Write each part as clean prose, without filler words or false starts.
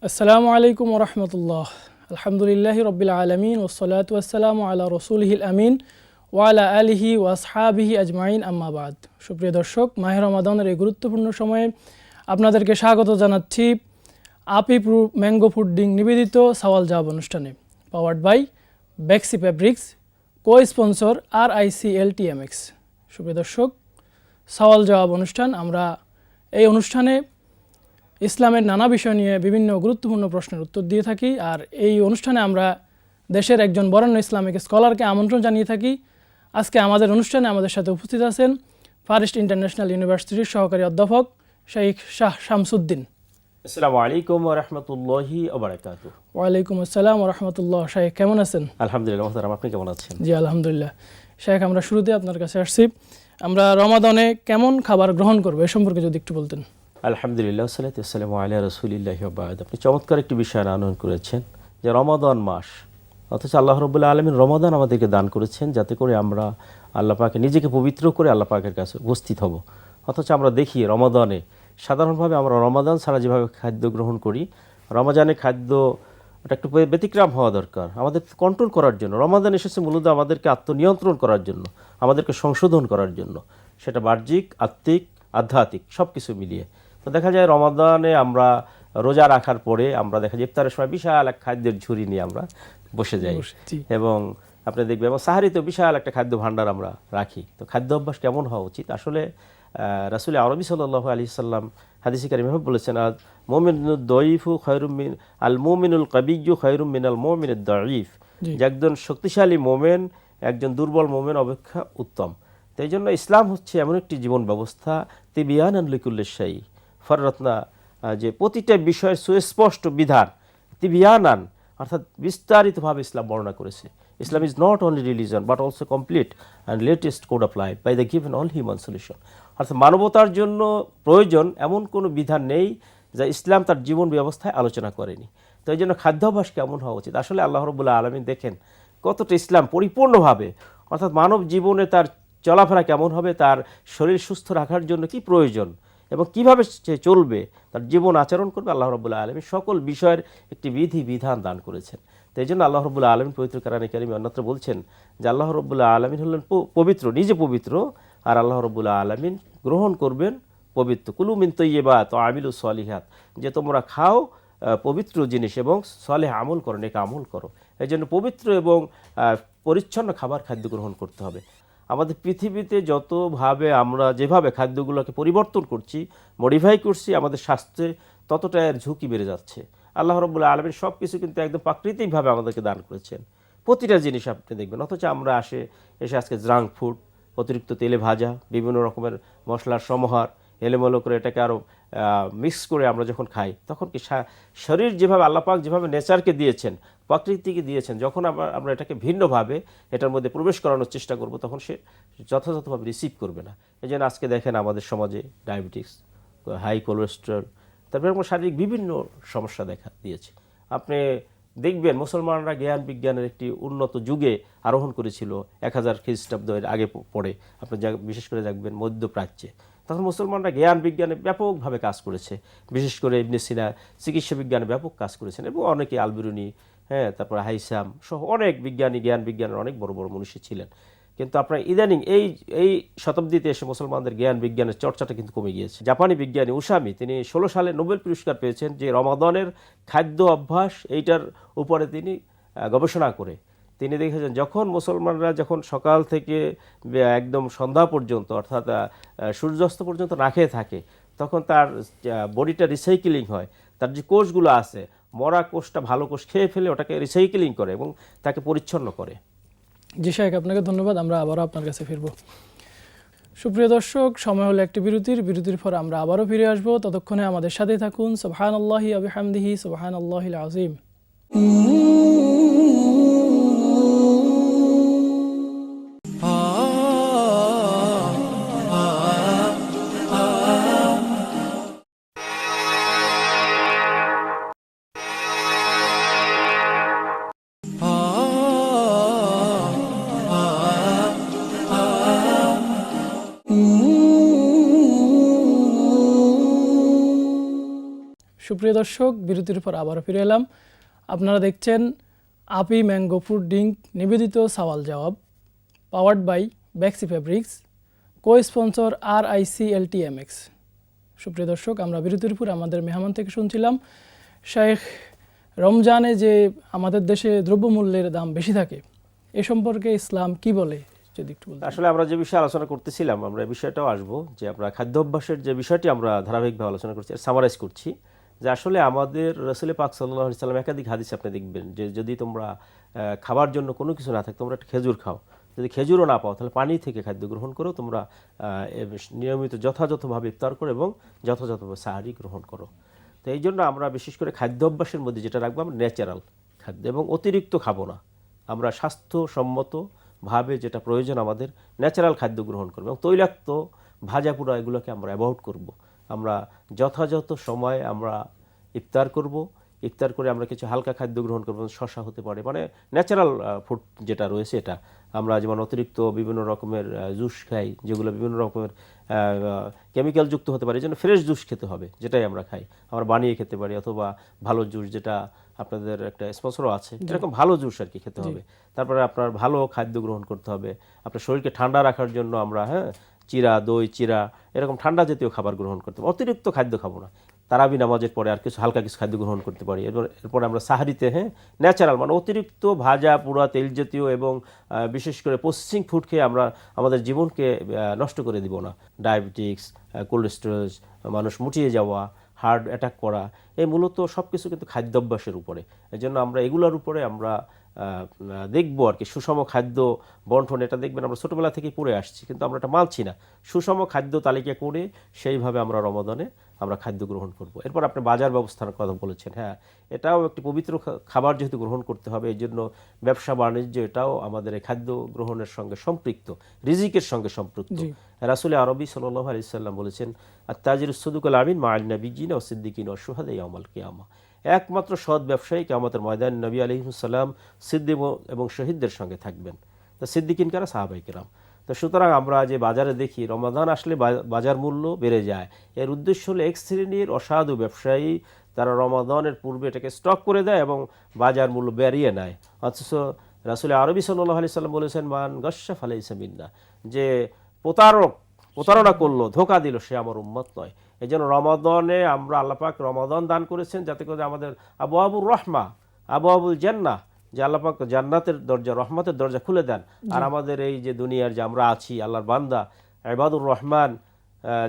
আসসালামু আলাইকুম ওরহমতুল্লাহ। আলহামদুলিল্লাহি রব্বিল আলমিন ওসলাতু ওয়াসসালামু আলা রসুলিহিল আমিন ওয়ালা আলিহি ওয়াসহাবিহি আজমাইন আম্মাবাদ। সুপ্রিয় দর্শক, মাহে রমাদানের এই গুরুত্বপূর্ণ সময়ে আপনাদেরকে স্বাগত জানাচ্ছি আপি ম্যাঙ্গো ফুডিং নিবেদিত সওয়াল জবাব অনুষ্ঠানে, powered by Bexy Fabrics, co sponsor RICLTMX। সুপ্রিয় দর্শক, সওয়াল জবাব অনুষ্ঠান, আমরা এই অনুষ্ঠানে ইসলামের নানা বিষয় নিয়ে বিভিন্ন গুরুত্বপূর্ণ প্রশ্নের উত্তর দিয়ে থাকি। আর এই অনুষ্ঠানে আমরা দেশের একজন বরেণ্য ইসলামিক স্কলারকে আমন্ত্রণ জানিয়ে থাকি। আজকে আমাদের অনুষ্ঠানে আমাদের সাথে উপস্থিত আছেন ফার ইস্ট ইন্টারন্যাশনাল ইউনিভার্সিটির সহকারী অধ্যাপক শেখ শাহ শামসুদ্দিন। আসসালামু আলাইকুম ওয়া রাহমাতুল্লাহি ওয়া বারাকাতুহু। ওয়ালাইকুম আসসালাম ওয়া রাহমাতুল্লাহ। শেখ কেমন আছেন? আলহামদুলিল্লাহ মুহতারাম, আপনি কেমন আছেন? জি আলহামদুলিল্লাহ। শেখ, আমরা শুরুতে আপনার কাছে আসছি, আমরা রমাদানে কেমন খাবার গ্রহণ করব এ সম্পর্কে যদি একটু বলতেন। আলহামদুলিল্লাহ ওয়াসসালাতু ওয়াসসালামু আলা রাসূলিল্লাহি ওয়া বা'দ। আপনি চমৎকার একটি বিষয় আনয়ন করেছেন যে রমাদান মাস, অথচ আল্লাহ রাব্বুল আলামিন রমাদান আমাদেরকে দান করেছেন যাতে করে আমরা আল্লাহ পাকে নিজেকে পবিত্র করে আল্লাহ পাকের কাছে উপস্থিত হব। অথচ আমরা দেখি রমাদানে সাধারণভাবে আমরা রমাদান ছাড়া যেভাবে খাদ্য গ্রহণ করি, রমজানে খাদ্য এটা একটু ব্যতিক্রম হওয়া দরকার আমাদের কন্ট্রোল করার জন্য। রমাদান এসেছে মূলত আমাদেরকে আত্মনিয়ন্ত্রণ করার জন্য, আমাদেরকে সংশোধন করার জন্য, সেটা বাহ্যিক, আত্মিক, আধ্যাত্মিক সব কিছু মিলিয়ে। তো দেখা যায় রমাদানে আমরা রোজা রাখার পরে আমরা দেখা যায় ইফতারের সময় বিশাল এক খাদ্যের ঝুড়ি নিয়ে আমরা বসে যাই, এবং আপনি দেখবেন এবং সাহারিতেও বিশাল একটা খাদ্য ভাণ্ডার আমরা রাখি। তো খাদ্য অভ্যাস কেমন হওয়া উচিত? আসলে রাসূল আরবি সাল্লাল্লাহু আলাইহি সাল্লাম হাদিসে কারিমে বলেছেন, মুমিনুদ দাঈফু খায়রুম মিন আল মুমিনুল কাবিয়্যু খায়রুম মিনাল মুমিনিদ দাঈফ, যে একজন শক্তিশালী মোমেন একজন দুর্বল মোমেন অপেক্ষা উত্তম। তো এই জন্য ইসলাম হচ্ছে এমন একটি জীবন ব্যবস্থা, তিবিয়ানান লিকুল্লি শাই, ফররাতনা, যে প্রতিটা বিষয়ের সুস্পষ্ট বিধান, তিবিয়ানান অর্থাৎ বিস্তারিতভাবে ইসলাম বর্ণনা করেছে। Islam is not only religion but also complete and latest code of life by the given all human solution. অর্থাৎ মানবতার জন্য প্রয়োজন এমন কোনো বিধান নেই যা ইসলাম তার জীবন ব্যবস্থায় আলোচনা করেনি। তো এই জন্য খাদ্যাভ্যাস কেমন হওয়া উচিত? আসলে আল্লাহ রাব্বুল আলামিন দেখেন কতটা ইসলাম পরিপূর্ণভাবে, অর্থাৎ মানব জীবনে তার চলাফেরা কেমন হবে, তার শরীর সুস্থ রাখার জন্য কি প্রয়োজন এবং কিভাবে সে চলবে, তার জীবন আচরণ করবে, আল্লাহ রাব্বুল আলামিন সকল বিষয়ের একটি বিধি বিধান দান করেছেন। তো এই জন্য আল্লাহ রাব্বুল আলামিন পবিত্র কোরআনে কারিমে অন্যত্র বলছেন যে আল্লাহ রাব্বুল আলামিন হলেন পবিত্র, নিজে পবিত্র, আর আল্লাহ রাব্বুল আলামিন গ্রহণ করবেন পবিত্র। কুলু মিন তাইয়্যিবাত ওয়া আমিলু সলিহাত, যে তোমরা খাও পবিত্র জিনিস এবং সলেহ আমল করো, নেক আমল করো। এই জন্য পবিত্র এবং পরিচ্ছন্ন খাদ্য গ্রহণ করতে হবে। আমাদের পৃথিবীতে যতভাবে আমরা যেভাবে খাদ্যগুলোকে পরিবর্তন করছি, মডিফাই করছি, আমাদের স্বাস্থ্যে ততটা এর ঝুঁকি বেড়ে যাচ্ছে। আল্লাহ রাব্বুল আলামিন সব কিছু কিন্তু একদম প্রাকৃতিকভাবে আমাদেরকে দান করেছেন, প্রতিটা জিনিস আপনি দেখবেন। অথচ আমরা এসে আজকে জাঙ্ক ফুড, অতিরিক্ত তেলে ভাজা, বিভিন্ন রকমের মশলার সমাহার, এলোমেলো করে এটাকে আরও মিক্স করে আমরা যখন খাই, তখন কি শরীর যেভাবে আল্লাহ পাক যেভাবে নেচারকে দিয়েছেন, প্রকৃতিকে দিয়েছেন, যখন আমরা এটাকে ভিন্নভাবে এটার মধ্যে প্রবেশ করানোর চেষ্টা করব, তখন সে যথাযথভাবে রিসিভ করবে না। এই জন্য আজকে দেখেন আমাদের সমাজে ডায়াবেটিস, হাই কোলেস্টেরল, তারপরে শারীরিক বিভিন্ন সমস্যা দেখা দিয়েছে। আপনি দেখবেন মুসলমানরা জ্ঞান বিজ্ঞানের একটি উন্নত যুগে আরোহণ করেছিল 1000 খ্রিস্টাব্দের আগে পড়ে। আপনি বিশেষ করে দেখবেন মধ্যপ্রাচ্যে, তখন মুসলমানরা জ্ঞান বিজ্ঞানে ব্যাপকভাবে কাজ করেছে। বিশেষ করে ইবনে সিনা চিকিৎসা বিজ্ঞানে ব্যাপক কাজ করেছেন, এবং অনেকে আলবিরুনি, তারপরে হাইসাম সহ অনেক বিজ্ঞানী, জ্ঞান বিজ্ঞানের অনেক বড় বড় মনীষী ছিলেন। কিন্তু আপনার ইদানিং এই শতাব্দীতে এসে মুসলমানদের জ্ঞান বিজ্ঞানের চর্চাটা কিন্তু কমে গিয়েছে। জাপানি বিজ্ঞানী উসামি, তিনি 16 সালে নোবেল পুরস্কার পেয়েছেন যে রমাদানের খাদ্য অভ্যাস এইটার উপরে তিনি গবেষণা করে তিনি দেখেছেন যখন মুসলমানরা যখন সকাল থেকে একদম সন্ধ্যা পর্যন্ত, অর্থাৎ সূর্যাস্ত পর্যন্ত না খেয়ে থাকে, তখন তার বডিটা রিসাইকেলিং হয়। তার যে কোষগুলো আছে, মরা কোষটা ভালো কোষ খেয়ে ফেলে ওটাকে রিসাইকেলিং করে এবং তাকে পরিচ্ছন্ন করে। জি শেখ, আপনাকে ধন্যবাদ। আমরা আবারও আপনার কাছে ফিরব। সুপ্রিয় দর্শক, সময় হলো একটি বিরতির পর আমরা আবারও ফিরে আসব। ততক্ষণে আমাদের সাথেই থাকুন। সুবহানাল্লাহি ওয়া বিহামদিহি, সুবহানাল্লাহিল আযীম। সুপ্রিয় দর্শক, বিরতির পর আবারও ফিরে এলাম। আপনারা দেখছেন আপি ম্যাঙ্গো ফ্রুট ড্রিঙ্ক নিবেদিত সওয়াল জবাব, powered by Bexy Fabrics, co sponsor RICLTMX। সুপ্রিয় দর্শক, আমরা বিরতির পর আমাদের মেহমান থেকে শুনছিলাম শেখ, রমজানে যে আমাদের দেশে দ্রব্যমূল্যের দাম বেশি থাকে এ সম্পর্কে ইসলাম কি বলে, যদি একটু বলতেন। আসলে আমরা যে বিষয়ে আলোচনা করতেছিলাম, আমরা এই বিষয়টাও আসবো যে আমরা খাদ্যাভ্যাসের যে বিষয়টি আমরা ধারাবাহিকভাবে আলোচনা করছি, সামারাইজ করছি যে আসলে আমাদের রাসূল পাক সাল্লাল্লাহু আলাইহি সাল্লাম একাধিক হাদিস আপনি দেখবেন যে যদি তোমরা খাবার জন্য কোনো কিছু না থাকে তোমরা একটা খেজুর খাও, যদি খেজুরও না পাও তাহলে পানি থেকে খাদ্য গ্রহণ করো, তোমরা নিয়মিত যথাযথভাবে ইফতার করো এবং যথাযথভাবে সাহারি গ্রহণ করো। তো এই জন্য আমরা বিশেষ করে খাদ্যাভ্যাসের মধ্যে যেটা রাখবো আমরা ন্যাচারাল খাদ্য এবং অতিরিক্ত খাবো না, আমরা স্বাস্থ্যসম্মতভাবে যেটা প্রয়োজন আমাদের ন্যাচারাল খাদ্য গ্রহণ করবো এবং তৈলাক্ত ভাজা পোড়া এগুলোকে আমরা অ্যাভয়েড করব। আমরা যথাযথ সময়ে আমরা ইফতার করব, ইফতার করে আমরা কিছু হালকা খাদ্য গ্রহণ করবো, শসা হতে পারে, মানে ন্যাচারাল ফুড যেটা রয়েছে এটা। আমরা যেমন অতিরিক্ত বিভিন্ন রকমের জুস খাই যেগুলো বিভিন্ন রকমের কেমিক্যাল যুক্ত হতে পারে, এই জন্য ফ্রেশ জুস খেতে হবে, যেটাই আমরা খাই আমরা বানিয়ে খেতে পারি, অথবা ভালো জুস যেটা আপনাদের একটা স্পন্সরও আছে, এরকম ভালো জুস আর কি খেতে হবে। তারপরে আপনার ভালো খাদ্য গ্রহণ করতে হবে, আপনার শরীরকে ঠান্ডা রাখার জন্য আমরা চিরা, দই, চিরা এরকম ঠান্ডা জাতীয় খাবার গ্রহণ করতে হবে, অতিরিক্ত খাদ্য খাবো না। তারাবি নামাজের পরে আর কিছু হালকা কিছু খাদ্য গ্রহণ করতে পারি। এরপরে আমরা সাহারিতে ন্যাচারাল মানে অতিরিক্ত ভাজা পোড়া তেল জাতীয় এবং বিশেষ করে প্রসেসিং ফুড খেয়ে আমরা আমাদের জীবনকে নষ্ট করে দিব না। ডায়াবেটিক্স, কোলেস্টেরল, মানুষ মুটিয়ে যাওয়া, হার্ট অ্যাটাক করা, এই মূলত সব কিছু কিন্তু খাদ্যাভ্যাসের উপরে। এই জন্য আমরা এগুলোর উপরে আমরা দেখবো আর কি। সুষম খাদ্য বন্টন, এটা দেখবেন আমরা ছোটোবেলা থেকেই পড়ে আসছি, কিন্তু আমরা এটা মানছি না। সুষম খাদ্য তালিকা করে সেইভাবে আমরা রমাদানে আমরা খাদ্য গ্রহণ করব। এরপর আপনি বাজার ব্যবস্থার কথা বলেছেন, এটাও একটি পবিত্র খাবার যেহেতু গ্রহণ করতে হবে, এই জন্য ব্যবসা বাণিজ্য এটাও আমাদের এই খাদ্য গ্রহণের সঙ্গে সম্পৃক্ত, রিজিকের সঙ্গে সম্পৃক্ত। রাসূল আরবি সাল্লাল্লাহু আলাইহি সাল্লাম বলেছেন, আত-তাজিরুস সাদুকুল আমিন মা'আন নাবিয়্যিনা ওয়াস সিদ্দিকিনা ওয়াশ শুহাদা ইয়াউমাল কিয়ামা। একমাত্র সৎ ব্যবসায়ী কিয়ামতের ময়দানে নবী আলাইহিস সালাম, সিদ্দিক এবং শহীদদের সঙ্গে থাকবেন। তো সিদ্দিকিন কারা? সাহাবায়ে কেরাম। তো সুতরাং আমরা যে বাজারে দেখি রমাদান আসলে বাজার মূল্য বেড়ে যায়, এর উদ্দেশ্য হলো এক শ্রেণীর অসাধু ব্যবসায়ী, তারা রমাদানের পূর্বে এটাকে স্টক করে দেয় এবং বাজার মূল্য বাড়িয়ে নেয়। অথচ রাসূল আরবি সাল্লাল্লাহু আলাইহি সাল্লাম বলেছেন, মান গাশশা ফালাইসা মিন্না, যে প্রতারণা করলো, ধোঁকা দিল, সে আমার উম্মত নয়। এই জন্য রমাদানে আমরা আল্লাহ পাক রমাদান দান করেছেন যাতে করে আমাদের আবওয়াবুর রহমা, আবওয়াবুল জান্নাহ, যে আল্লাহ পাক জান্নাতের দরজা, রহমতের দরজা খুলে দেন। আর আমাদের এই যে দুনিয়ার যে আমরা আছি আল্লাহর বান্দা ইবাদুর রহমান,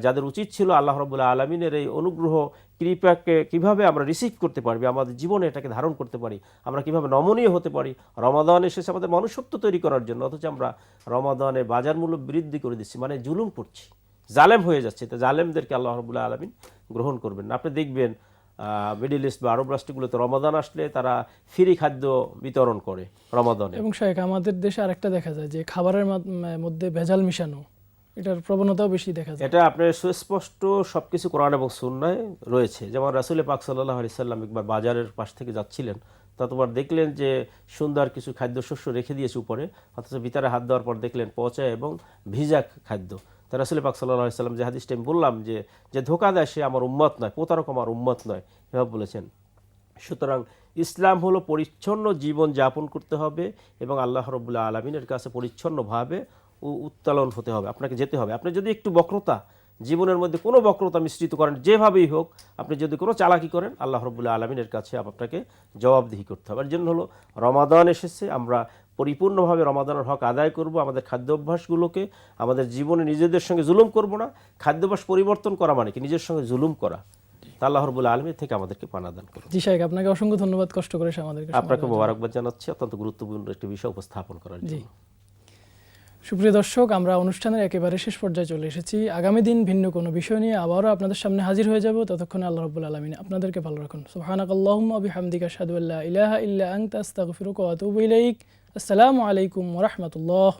যাদের উচিত ছিল আল্লাহ রাব্বুল আলামিনের এই অনুগ্রহ কৃপাকে কিভাবে আমরা রিসিভ করতে পারবি, আমাদের জীবনে এটাকে ধারণ করতে পারি, আমরা কিভাবে নমনীয় হতে পারি। রমাদান এসেছে আমাদের মনুষ্যত্ব তৈরি করার জন্য, অথচ আমরা রমাদানে বাজার মূল্য বৃদ্ধি করে দিচ্ছি, মানে জুলুম করছি, জালেম হয়ে যাচ্ছে। তো জালেমদেরকে আল্লাহ রাব্বুল আলামিন গ্রহণ করবেন না। আপনি দেখবেন মিডল ইস্ট বা আরব রাষ্ট্রগুলোতে রমাদান আসলে তারা ফ্রি খাদ্য বিতরণ করে রমাদানে। এবং শেখ, আমাদের দেশে আরেকটা দেখা যায় যে খাবারের মধ্যে ভেজাল মিশানো, এটার প্রবণতাও বেশি দেখা যায়। এটা আপনার সুস্পষ্ট সবকিছু কোরআন এবং সুন্নায় রয়েছে। যেমন রাসূল পাক সাল্লাল্লাহু আলাইহি সাল্লাম একবার বাজারের পাশ থেকে যাচ্ছিলেন, ততবার দেখলেন যে সুন্দর কিছু খাদ্যশস্য রেখে দিয়েছে উপরে, অথচ ভিতরে হাত দেওয়ার পর দেখলেন পচা এবং ভিজা খাদ্য। তা রাসূল পাক সাল্লাল্লাহু আলাইহি সাল্লাম যে হাদিসটা আমি বললাম যে ধোঁকা দেয় সে আমার উম্মত নয়, প্রতারক আমার উম্মত নয়, এভাবে বলেছেন। সুতরাং ইসলাম হলো পরিচ্ছন্ন জীবন যাপন করতে হবে এবং আল্লাহ রাব্বুল আলামিনের কাছে পরিচ্ছন্নভাবে উত্তোলন হতে হবে, আপনাকে যেতে হবে। আপনি যদি একটু বক্রতা, জীবনের মধ্যে কোনো বক্রতা মিশ্রিত করেন, যেভাবেই হোক, আপনি যদি কোনো চালাকি করেন, আল্লাহ রাব্বুল আলামিনের কাছে আপনাকে জবাবদিহি করতে হবে। এর জন্য হলো রমাদান এসেছে, আমরা পরিপূর্ণভাবে রমাদানের হক আদায় করব। আমাদের খাদ্যাভ্যাসগুলোকে আমাদের জীবনে নিজেদের সঙ্গে জুলুম করব না। খাদ্যাভ্যাস পরিবর্তন করা মানে কি? নিজের সঙ্গে জুলুম করা। আল্লাহ রাব্বুল আলামিন থেকে আমাদেরকে পানা দান করুন। জি শাইখ, আপনাকে অসংখ্য ধন্যবাদ কষ্ট করে আমাদেরকে। আপনাকে মোবারকবাদ জানাচ্ছি অত্যন্ত গুরুত্বপূর্ণ একটি বিষয় উপস্থাপন করার জন্য। সুপ্রিয় দর্শক, আমরা অনুষ্ঠানের একেবারে শেষ পর্যায়ে চলে এসেছি। আগামী দিন ভিন্ন কোনো বিষয় নিয়ে আবারও আপনাদের সামনে হাজির হয়ে যাব। ততক্ষণে আল্লাহ রাব্বুল আলামিন আপনাদেরকে ভালো রাখুন। সুবহানাকাল্লাহুম্মা ওয়া বিহামদিকা আশহাদু আল্লা ইলাহা ইল্লা আনতা আস্তাগফিরুকা ওয়া আতুবু ইলাইক। আসসালামু আলাইকুম ওয়া রাহমাতুল্লাহ।